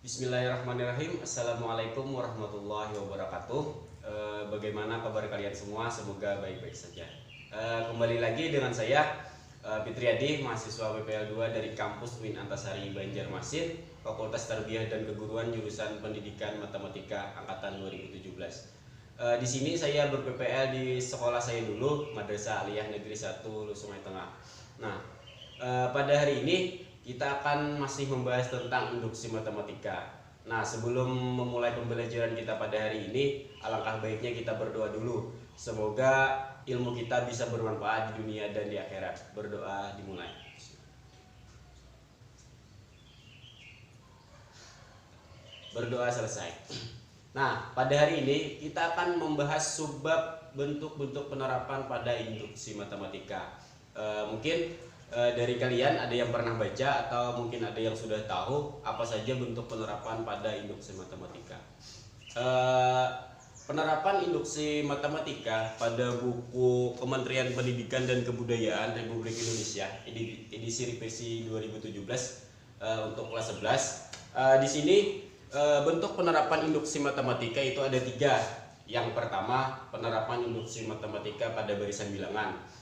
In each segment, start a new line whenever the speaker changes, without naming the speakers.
Bismillahirrahmanirrahim. Assalamualaikum warahmatullahi wabarakatuh. Bagaimana kabar kalian semua? Semoga baik-baik saja. Kembali lagi dengan saya Fitriadi, mahasiswa PPL 2 dari kampus UIN Antasari Banjarmasin, Fakultas Tarbiyah dan Keguruan jurusan Pendidikan Matematika angkatan 2017. Di sini saya ber-PPL di sekolah saya dulu, Madrasah Aliyah Negeri 1 Sungai Tengah. Nah, pada hari ini kita akan masih membahas tentang induksi matematika. Nah, sebelum memulai pembelajaran kita pada hari ini, alangkah baiknya kita berdoa dulu. Semoga ilmu kita bisa bermanfaat di dunia dan di akhirat. Berdoa dimulai. Berdoa selesai. Nah, pada hari ini kita akan membahas subbab bentuk-bentuk penerapan pada induksi matematika. Mungkin dari kalian ada yang pernah baca atau mungkin ada yang sudah tahu apa saja bentuk penerapan pada induksi matematika. Penerapan induksi matematika pada buku Kementerian Pendidikan dan Kebudayaan Republik Indonesia edisi revisi 2017 untuk kelas 11. Di sini bentuk penerapan induksi matematika itu ada 3. Yang pertama, penerapan induksi matematika pada barisan bilangan.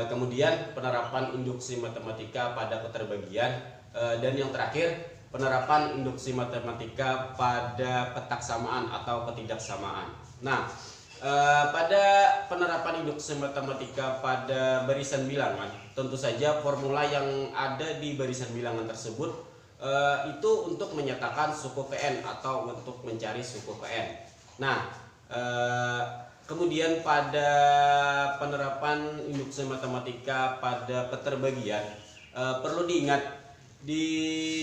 Kemudian penerapan induksi matematika pada keterbagian, dan yang terakhir penerapan induksi matematika pada ketaksamaan atau ketidaksamaan. Nah, pada penerapan induksi matematika pada barisan bilangan, tentu saja formula yang ada di barisan bilangan tersebut itu untuk menyatakan suku Kn atau untuk mencari suku Kn. Nah, kemudian pada penerapan induksi matematika pada keterbagian, perlu diingat di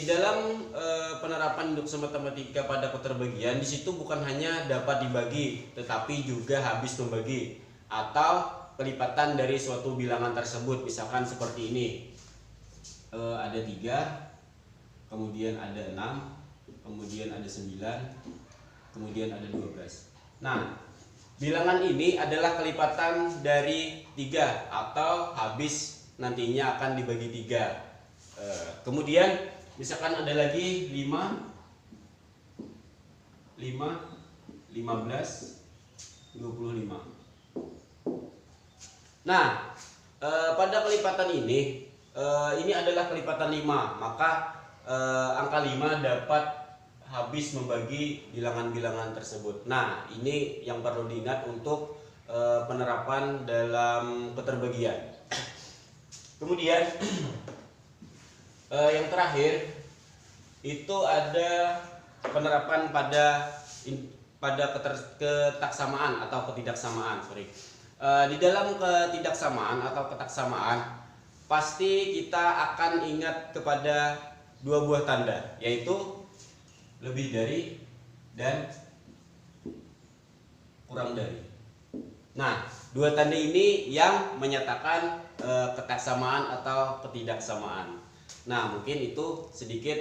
dalam penerapan induksi matematika pada keterbagian, di situ bukan hanya dapat dibagi tetapi juga habis membagi atau kelipatan dari suatu bilangan tersebut. Misalkan seperti ini, ada 3, kemudian ada 6, kemudian ada 9, kemudian ada 12. Nah, bilangan ini adalah kelipatan dari 3 atau habis nantinya akan dibagi 3. Kemudian misalkan ada lagi 5, 15, 25. Nah, pada kelipatan ini adalah kelipatan 5, maka angka 5 dapat habis membagi bilangan-bilangan tersebut. Nah, ini yang perlu diingat untuk penerapan dalam keterbagian. Kemudian yang terakhir itu ada penerapan pada ketaksamaan atau ketidaksamaan. Di dalam ketidaksamaan atau ketaksamaan pasti kita akan ingat kepada 2 buah tanda, yaitu lebih dari dan kurang dari. Nah, 2 tanda ini yang menyatakan ketaksamaan atau ketidaksamaan. Nah, mungkin itu sedikit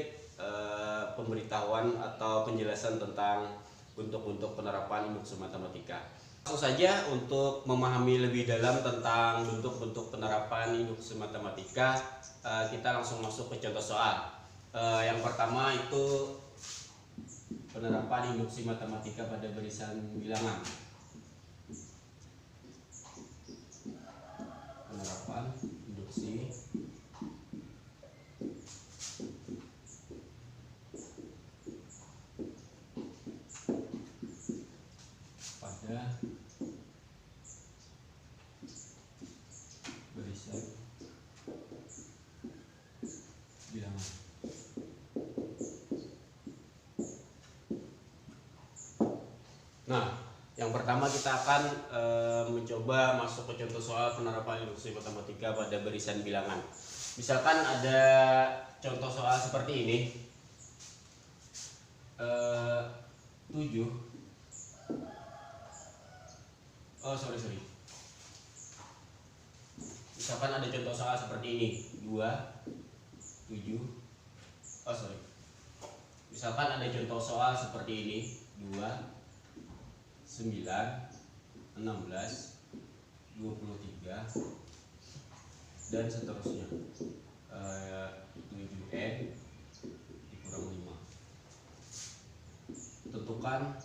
pemberitahuan atau penjelasan tentang bentuk-bentuk penerapan induksi matematika. Langsung saja untuk memahami lebih dalam tentang bentuk-bentuk penerapan induksi matematika, kita langsung masuk ke contoh soal. Yang pertama itu penerapan induksi matematika pada barisan bilangan. Penerapan induksi pada barisan bilangan. Nah, yang pertama kita akan mencoba masuk ke contoh soal penerapan induksi matematika pada barisan bilangan. Misalkan ada contoh soal seperti ini, 7. Misalkan ada contoh soal seperti ini, 2, 7. Misalkan ada contoh soal seperti ini, 2, 9, 16, 23, dan seterusnya. 7n dikurang 5. menentukan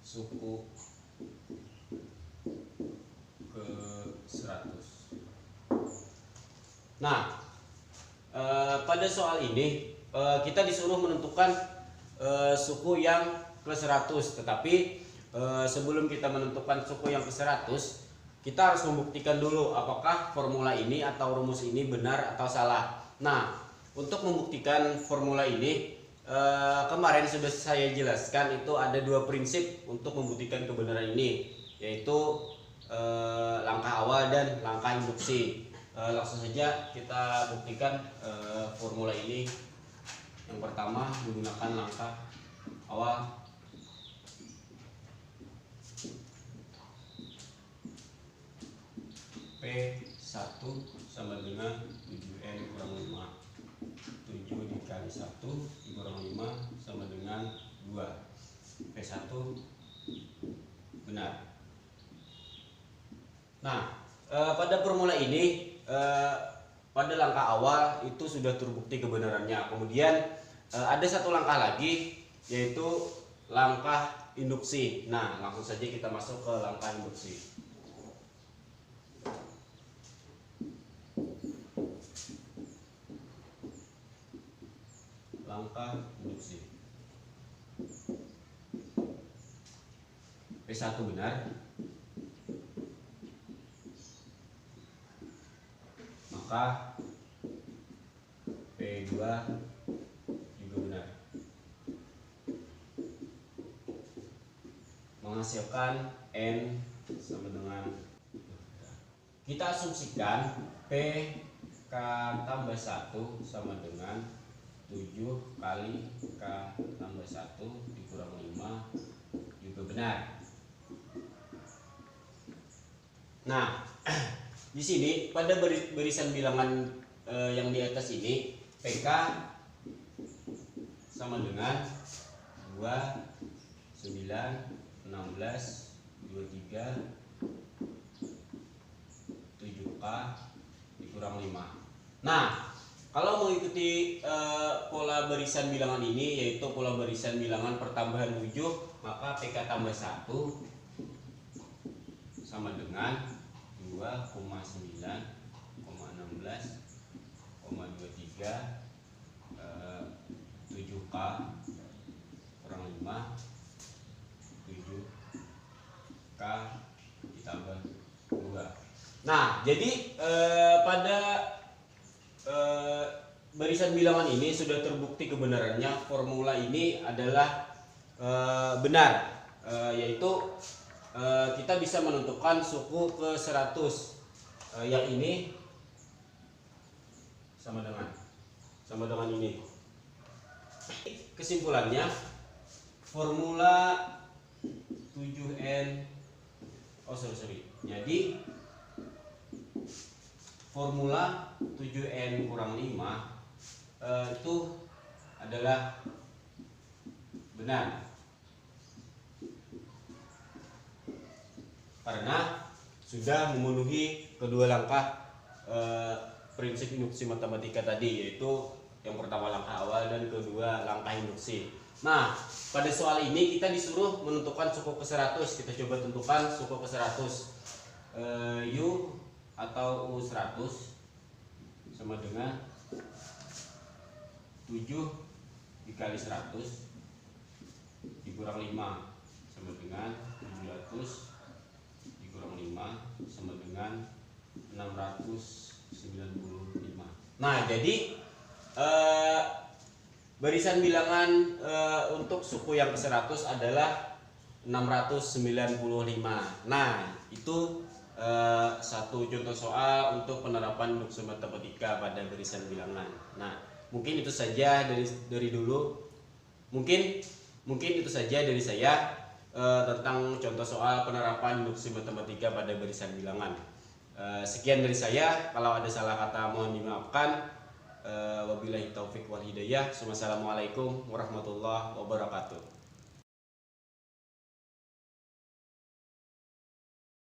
suku ke 100. Nah, pada soal ini kita disuruh menentukan suku yang ke 100, tetapi sebelum kita menentukan suku yang ke 100, kita harus membuktikan dulu apakah formula ini atau rumus ini benar atau salah. Nah, untuk membuktikan formula ini, kemarin sudah saya jelaskan itu ada dua prinsip untuk membuktikan kebenaran ini, yaitu langkah awal dan langkah induksi. Langsung saja kita buktikan formula ini. Yang pertama menggunakan langkah awal. P1 sama dengan 7N kurang 5. 7 dikali 1 dikurang 5 sama dengan 2. P1 benar. Nah, pada formula ini, pada langkah awal itu sudah terbukti kebenarannya. Kemudian ada satu langkah lagi, yaitu langkah induksi. Nah, langsung saja kita masuk ke langkah induksi. Langkah induksi. P1 benar, maka P2 juga benar, menghasilkan N sama dengan, kita asumsikan P K tambah 1 sama dengan 7 kali K tambah 1 dikurang 5 juga benar. Nah, di sini pada barisan bilangan yang di atas ini, PK sama dengan 2, 9, 16, 23, 7K dikurang 5. Nah, kalau mengikuti pola barisan bilangan ini, yaitu pola barisan bilangan pertambahan 7, maka PK tambah 1 sama dengan 2,9, 16, 23, 7K kurang 5, 7K ditambah 2. Nah, jadi pada barisan bilangan ini sudah terbukti kebenarannya. Formula ini adalah benar, yaitu kita bisa menentukan suku ke 100, yang ini sama dengan ini. Kesimpulannya, formula 7N jadi formula 7N kurang 5 itu adalah benar, karena sudah memenuhi kedua langkah prinsip induksi matematika tadi, yaitu yang pertama langkah awal dan kedua langkah induksi. Nah, pada soal ini kita disuruh menentukan suku ke 100. Kita coba tentukan suku ke 100. U atau U100 sama dengan 7 dikali 100 dikurang 5 sama dengan 700 dikurang 5 sama dengan 695. Nah, jadi barisan bilangan untuk suku yang ke 100 adalah 695. Nah, itu satu contoh soal untuk penerapan induksi matematika pada barisan bilangan. Nah, mungkin itu saja dari dulu. Mungkin itu saja dari saya tentang contoh soal penerapan induksi matematika pada barisan bilangan. Sekian dari saya. Kalau ada salah kata mohon dimaafkan. Wabillahi taufik wal hidayah. Wassalamualaikum warahmatullahi wabarakatuh.